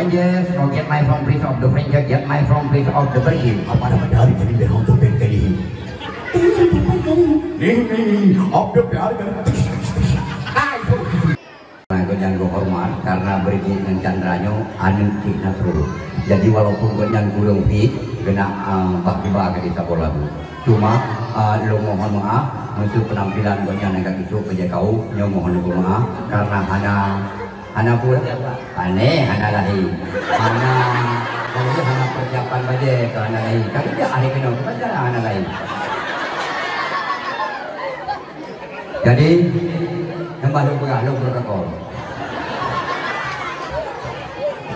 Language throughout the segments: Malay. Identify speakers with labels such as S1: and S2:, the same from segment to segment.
S1: Rangers, now get my from place of the Ranger, get my from place of the Bergil.
S2: Apa nama dari jadi berang tu kali ini? Nih, apa biar kan?
S1: Jangan gue hormat karena Bergil dan Chandranyo anu kita seluruh. Jadi walaupun gue jangan kurang fit, kena bagi-bagi di sekolah lagu. Cuma lo mohon maaf, musuh penampilan gue jangan agak isu kerja kau, nyo mohon maaf karena hana pula aneh hana lahi hana kalau hana persiapan baje ke hana lahi kali dia hari kena baca hana lahi. Jadi nambah lu protokol.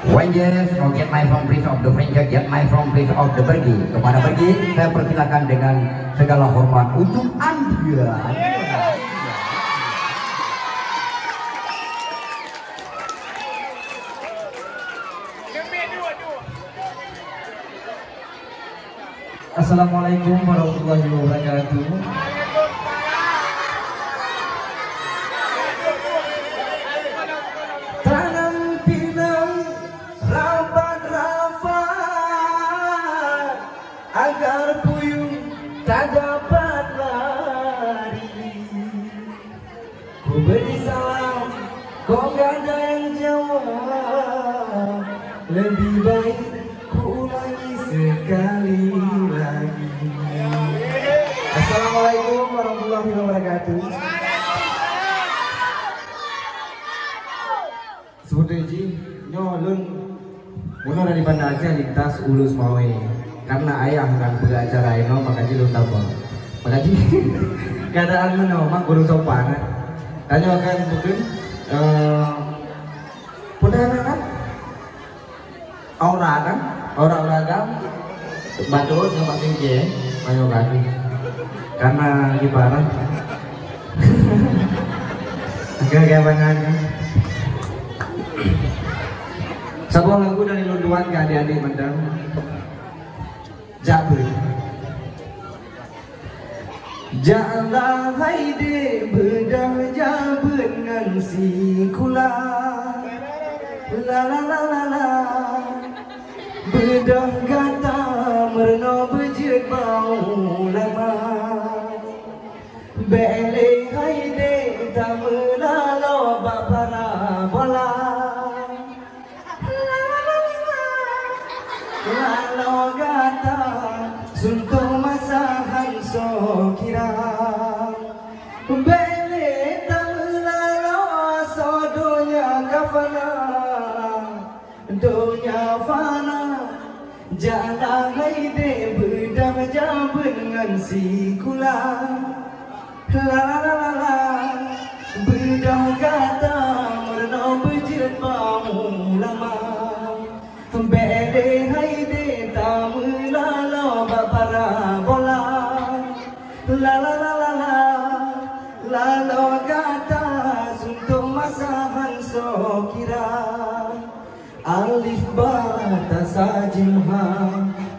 S1: Rangers, now get my from place of the Ranger, get my from place of the Bergil. Kepada Bergil, saya persilakan dengan segala hormat untuk Anda.
S3: Assalamualaikum warahmatullahi wabarakatuh. Tanam pinang rapat-rapat agar puyuh tak dapat lari. Ku beri salam, kok gak ada yang jawab. Lebih baik ku ulangi sekali lagi. Assalamualaikum warahmatullahi wabarakatuh. Sebetulnya nyolong mula dari Banda Aceh lintas Ulus Mawe karena ayah kan pengacara ini makanya lu tahu makanya keadaan mana mak guru sopan tanya kan mungkin punya kan aura kan badut yang pasti je mayo kan karena gimana agak banyak sebuah lagu dari Lunduan ke adik-adik mendang Jabir. Janganlah haide bedah jabengan si kula la la la la la bedah gata merno bejut bau lama bele haide tak melalo bapara bola lalu gata suntuk masahan so kira bele tamlalo so dunia kafana dunia fana jangan haide bedah jabengan si kula la la la la bedah gata merno bejut bau lama bele haide tamlalo bapara bola la la la la la lalu kata suntuk masahan so kira alif bata sajimha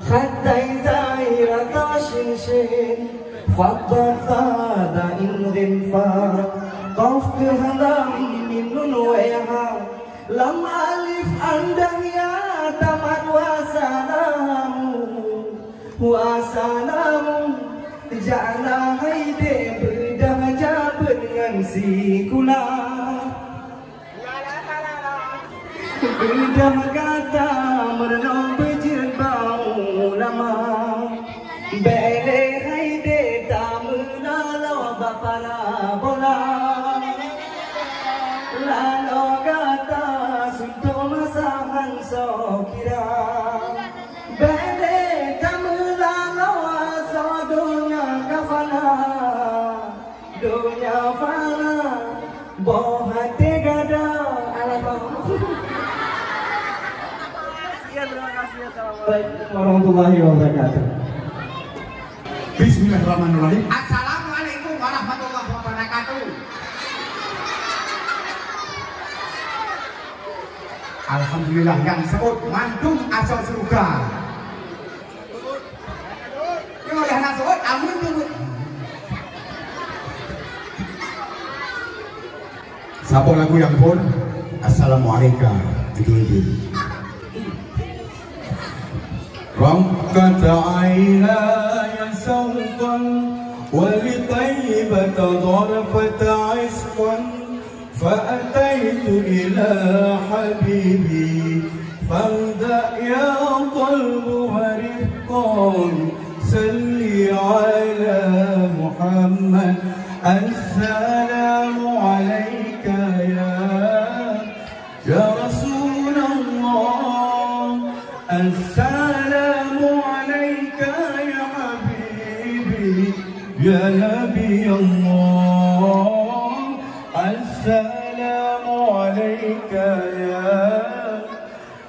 S3: khatai zaira tashin shin fadda da indin fa qaf kehalam min nun wa lam alif andahya tamat wasalamu jangan haide bedah jabengan si kula bedah kata merno bejut bau lama bele haide tamlalo bapara bola lalu kata suntuk masahan so kira bele tamlalo so dunia kafana dunia fana boh hati gada Assalamualaikum warahmatullahi wabarakatuh.
S2: Bismillahirrahmanirrahim.
S1: Assalamualaikum warahmatullahi wabarakatuh.
S2: Alhamdulillah yang sebut mantung asal surga.
S1: Yang udah nasut, amun dulu.
S2: Sapa lagu yang pun Assalamualaikum.
S4: رقت عيناي سوقا ولطيبة ظرفة عشقا فأتيت إلى حبيبي فابدأ يا قلب ورفقا صلي على محمد السلام عليك يا رسول الله السلام عليك يا حبيبي يا نبي الله السلام عليك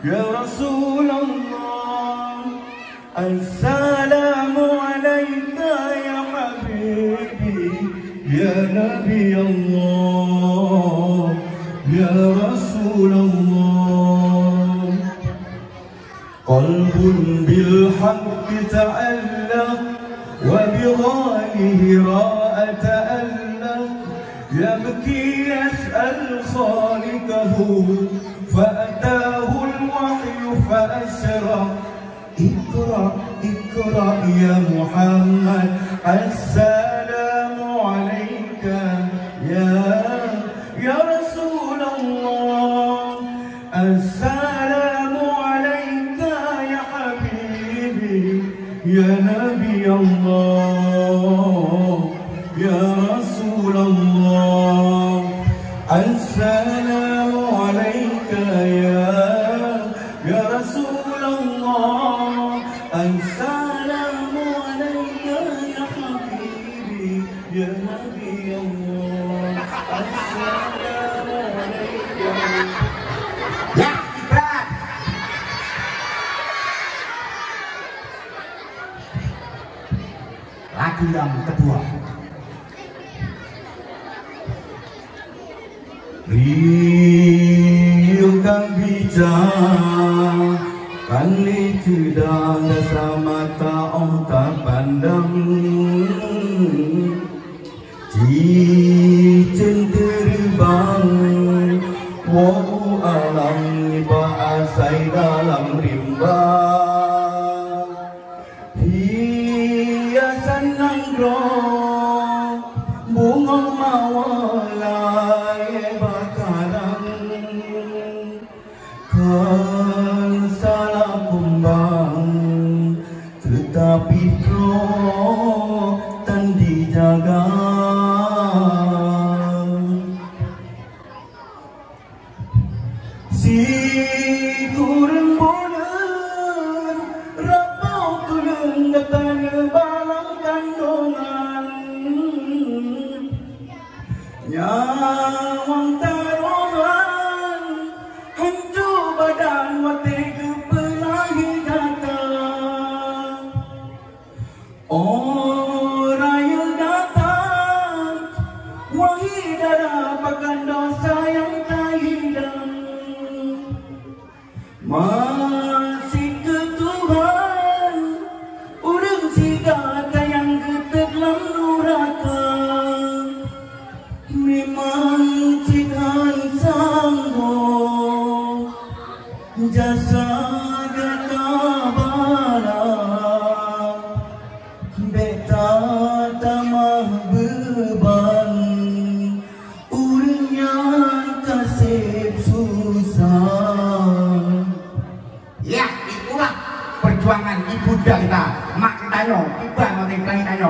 S4: يا رسول الله السلام عليك يا حبيبي يا نبي الله يا رسول الله قلب بالحق تألق وبغاله راء تألق يبكي يسأل خالقه فأتاه الوحي فأسرى اقرأ اقرأ يا محمد السلام عليك يا رسول الله السلام عليك يا حبيبي يا نبي الله يا رسول الله السلام عليك يا رسول الله السلام عليك يا حبيبي يا نبي الله السلام عليك
S2: Ya, Iqbal. Lagu yang kedua.
S4: Riuh kang bijak kali tidak sama tak tak pandang cincin terbang wau alam bahasai dalam rimba hiasan nanggrong bunga mawalai bakaran kan salah kumbang tetapi kau tan dijaga si kurang bonan rapau tulung datanya balang kandungan nyawang taruhan hancur badan mati kepelahi datang orang yang datang wahai darah pakan dosa yang tak hilang masih ke Tuhan urang si gata yang geterlang nuraka memang Tuhan sanggup jasa gata barang beta tamah beban urang yang kasih susah.
S2: Ya, itulah perjuangan ibunda kita, mak kita Iqbal nanti kita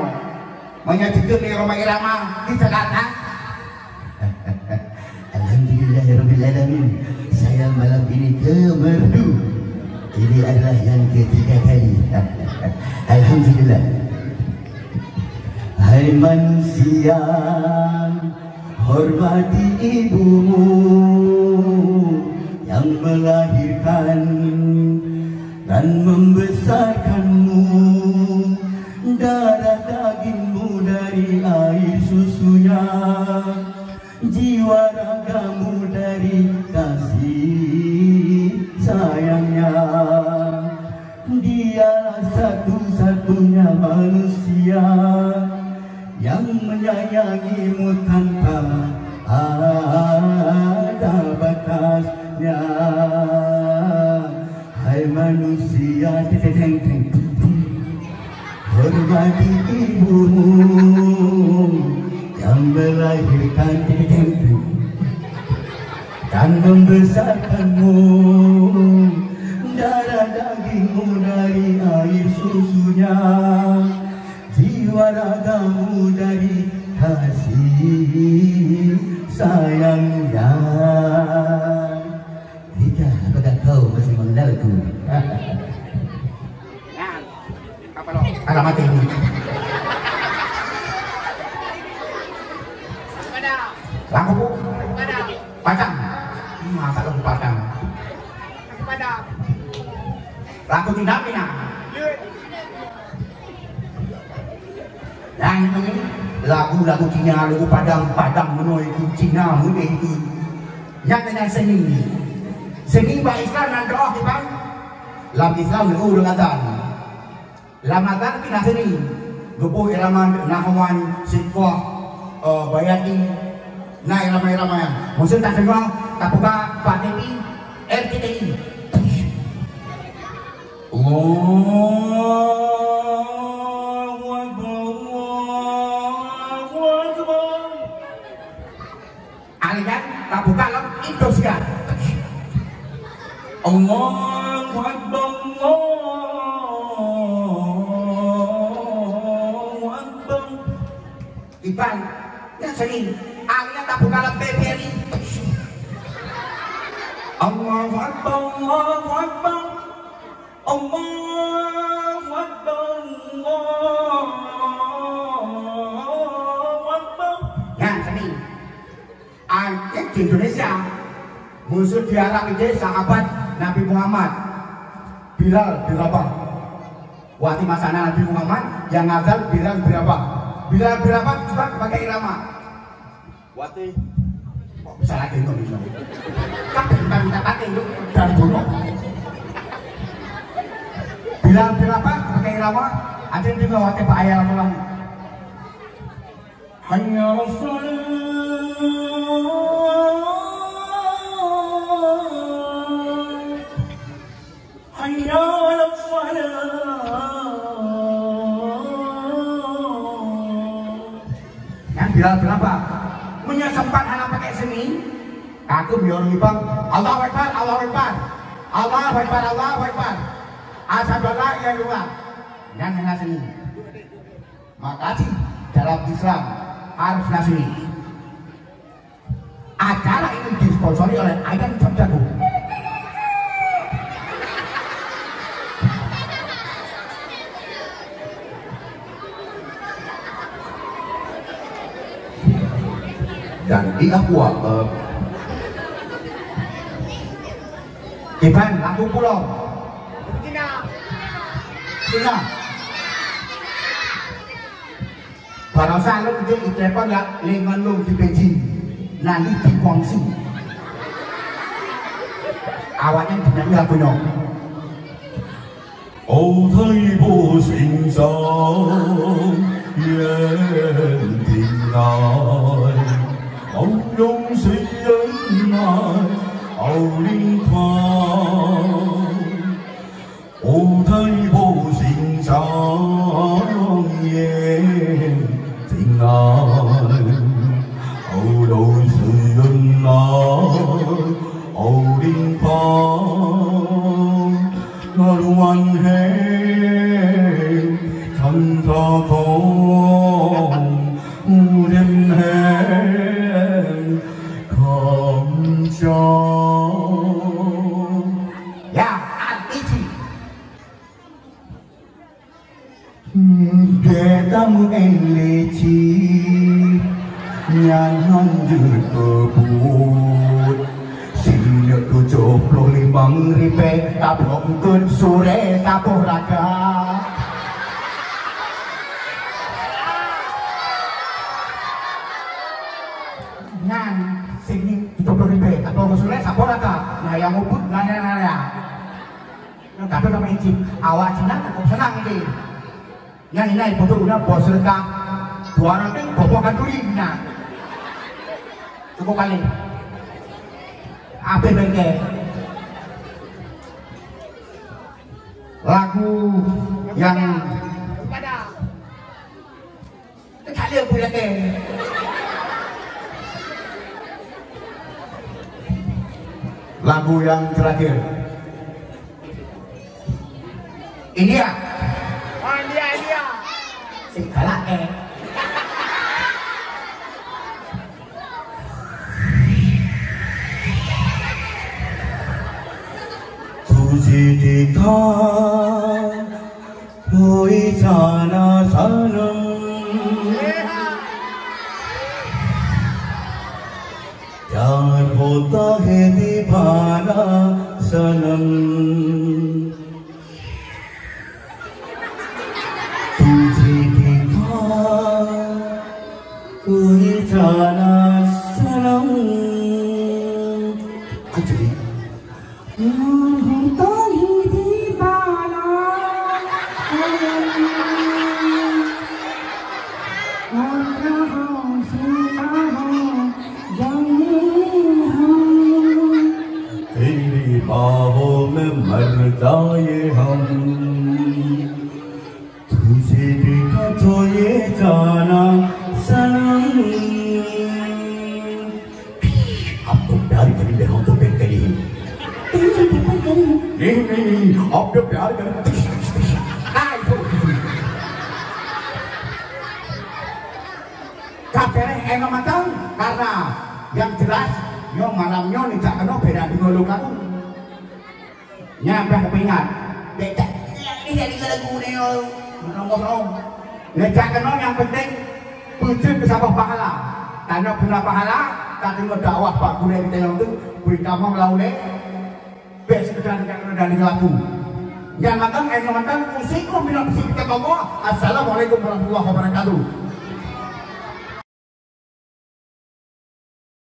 S2: menyediakan di Roma Irama di Jakarta.
S1: Alhamdulillahirrabbilalamin. Saya malam ini kemerdu. Ini adalah yang ketiga kali. Alhamdulillah. Hai manusia, hormati ibumu yang melahirkan dan membesarkanmu, darah dagingmu dari air susunya, jiwa ragamu dari kasih sayangnya. Dialah satu-satunya manusia yang menyayangimu tanpa ada batasnya. Hai manusia, teng
S4: hati ibumu yang melahirkan dan membesarkanmu, darah dagingmu dari air susunya, jiwa ragamu dari kasih sayangnya. Rika, apakah kau masih mengenalku?
S2: Apa lo? Alamat ini. Lampu bu? Padang. Masa lampu padang? Lampu tidak pina. Yang ini lagu-lagu Cina, lagu padang menoi itu Cina mulai itu. Yang dengan seni bah Islam dan doa kita. Lam Islam itu Ramadan. Ramadan kita seni. Gupo iraman nahawan sitwa bayati na iramay. Musul tak semua tapuka PTI RTTI. Alian tapuka lam Indonesia. Allahu Akbar, Allahu Akbar. Iban, yang sering alian tapuka lam PPRI. Allahu Akbar, Allahu Akbar, Allahu Akbar, Allahu Akbar. Yang sering ayat di Indonesia musuh di Arab itu sahabat Nabi Muhammad Bilal bin Rabah. Waktu masana Nabi Muhammad yang ngazal Bilal bin Rabah. Bilal bin Rabah juga pakai irama. Waktu kok bisa lagi itu bisa. Kan kita minta pakai itu dan bunuh. Bilal bin Rabah pakai irama. Ada juga waktu Pak Ayah pulang. Hanya yang Bilal berapa? Punya sempat anak pakai seni. Aku biar bang Allahu Akbar, Allahu Akbar, Allahu Akbar, Allahu Akbar. Asyhadu an la ilaha illallah. Yang dengan seni. Makasih dalam Islam harus seni. Acara ini disponsori oleh Aidan Sabdaku.
S1: Dan di Aqua
S2: Iban, lampu pulau Cina Barosan lu kecil di telepon lah Lengan lu di Beijing Nanti di Guangzhou Awalnya dinyanyi lagunya
S4: Oh thấy vô sinh sống yên tình ai ông đông sĩ ấn mai âu linh thoáng Oh thấy vô sinh sống yên tình ai âu đâu sĩ ấn ai âu linh thoáng Luan hẹn thân thơ không đêm hẹn không cho
S2: Ya, artisi
S4: để tâm em lệ chi nhàn hân dư kebut Sina ku coplo limang ripe taplok kun sore tapoh raga
S2: Ngan sini dicoplo ribe tapoh sore tapoh raga Nah yang ngubut nanya Yang kata nama Icip awak Cina cukup senang ini Yang ini betul udah bos rekam Dua nanti bobokan duri nah Cukup kali apa bengke lagu yang ada pula ke. Lagu yang terakhir. India.
S5: Oh, India.
S2: Sing kalah
S4: तुझे देखा कोई जाना सनम प्यार होता है दीवाना सनम तुझे देखा कोई जाना सनम
S2: Anjali.
S4: तेरी बाहों में मर जाए हम तुझे देखा तो ये जाना सनम
S2: अब तो प्यार करेंगे हम तो प्यार करेंगे नहीं अब तो प्यार करेंगे kabeh eno matang karena yang jelas yo malamnya tidak kena beda dengan lukaku nyampe kepingan beda ini jadi lagu ini yo ngomong ngejak kena yang penting puji bersama pahala karena guna pahala tadi dakwah Pak Guru yang kita itu berita mau laule bes kedan dari lagu yang matang eno matang musik kok bilang musik kita ngomong assalamualaikum warahmatullahi wabarakatuh